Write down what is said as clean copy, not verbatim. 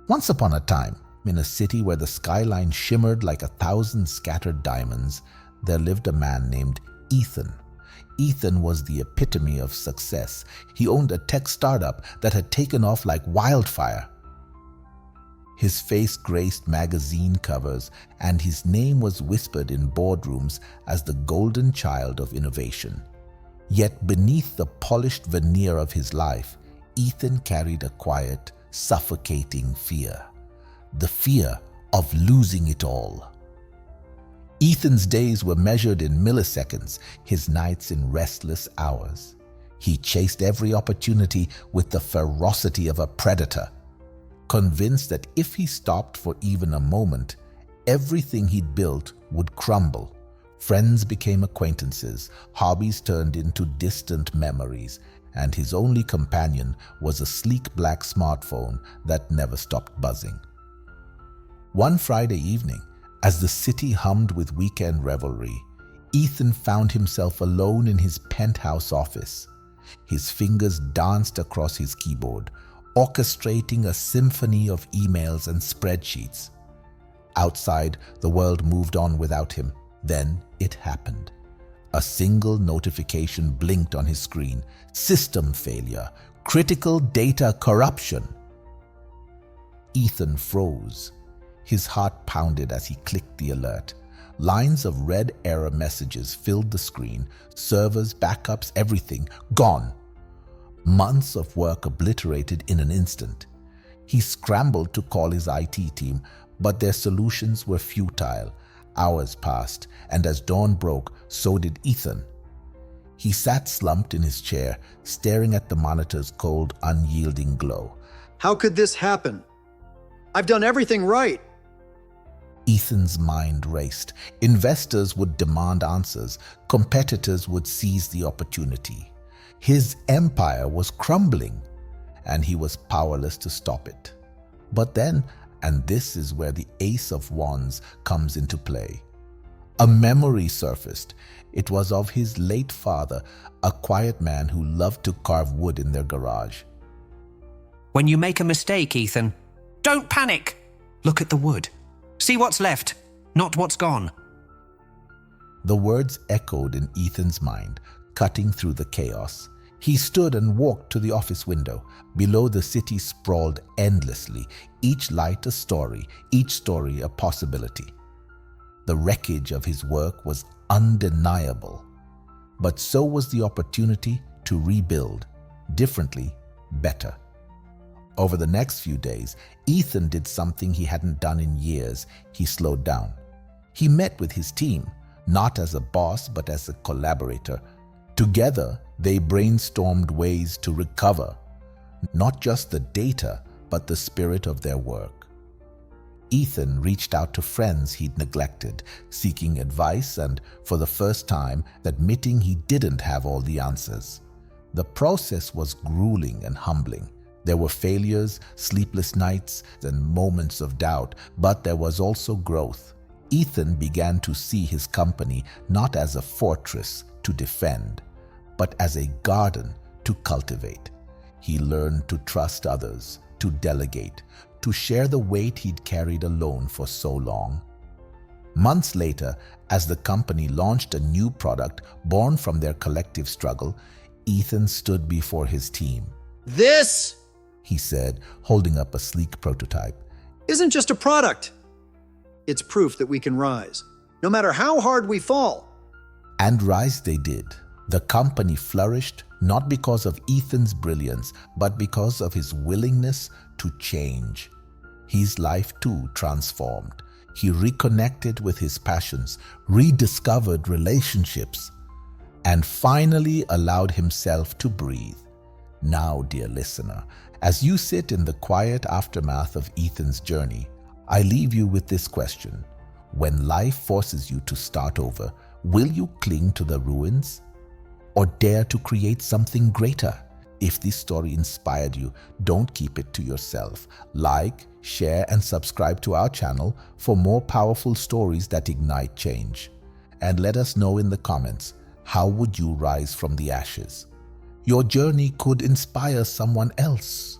Once upon a time, in a city where the skyline shimmered like 1,000 scattered diamonds, there lived a man named Ethan. Ethan was the epitome of success. He owned a tech startup that had taken off like wildfire. His face graced magazine covers, and his name was whispered in boardrooms as the golden child of innovation. Yet beneath the polished veneer of his life, Ethan carried a quiet, suffocating fear. The fear of losing it all. Ethan's days were measured in milliseconds, his nights in restless hours. He chased every opportunity with the ferocity of a predator, convinced that if he stopped for even a moment, everything he'd built would crumble. Friends became acquaintances, hobbies turned into distant memories, and his only companion was a sleek black smartphone that never stopped buzzing. One Friday evening, as the city hummed with weekend revelry, Ethan found himself alone in his penthouse office. His fingers danced across his keyboard, orchestrating a symphony of emails and spreadsheets. Outside, the world moved on without him. Then it happened. A single notification blinked on his screen. System failure. Critical data corruption. Ethan froze. His heart pounded as he clicked the alert. Lines of red error messages filled the screen. Servers, backups, everything gone. Months of work obliterated in an instant. He scrambled to call his IT team, but their solutions were futile. Hours passed, and as dawn broke, so did Ethan. He sat slumped in his chair, staring at the monitor's cold, unyielding glow. How could this happen? I've done everything right. Ethan's mind raced. Investors would demand answers. Competitors would seize the opportunity. His empire was crumbling, and he was powerless to stop it. But then, and this is where the Ace of Wands comes into play, a memory surfaced. It was of his late father, a quiet man who loved to carve wood in their garage. When you make a mistake, Ethan, don't panic. Look at the wood. See what's left, not what's gone. The words echoed in Ethan's mind, cutting through the chaos. He stood and walked to the office window. Below, the city sprawled endlessly, each light a story, each story a possibility. The wreckage of his work was undeniable, but so was the opportunity to rebuild, differently, better. Over the next few days, Ethan did something he hadn't done in years. He slowed down. He met with his team, not as a boss, but as a collaborator. Together, they brainstormed ways to recover, not just the data, but the spirit of their work. Ethan reached out to friends he'd neglected, seeking advice and, for the first time, admitting he didn't have all the answers. The process was grueling and humbling. There were failures, sleepless nights, and moments of doubt, but there was also growth. Ethan began to see his company not as a fortress to defend, but as a garden to cultivate. He learned to trust others, to delegate, to share the weight he'd carried alone for so long. Months later, as the company launched a new product born from their collective struggle, Ethan stood before his team. This, he said, holding up a sleek prototype, isn't just a product. It's proof that we can rise, no matter how hard we fall. And rise they did. The company flourished not because of Ethan's brilliance, but because of his willingness to change. His life too transformed. He reconnected with his passions, rediscovered relationships, and finally allowed himself to breathe. Now, dear listener, as you sit in the quiet aftermath of Ethan's journey, I leave you with this question. When life forces you to start over, will you cling to the ruins or dare to create something greater? If this story inspired you, don't keep it to yourself. Like, share, and subscribe to our channel for more powerful stories that ignite change. And let us know in the comments, how would you rise from the ashes? Your journey could inspire someone else.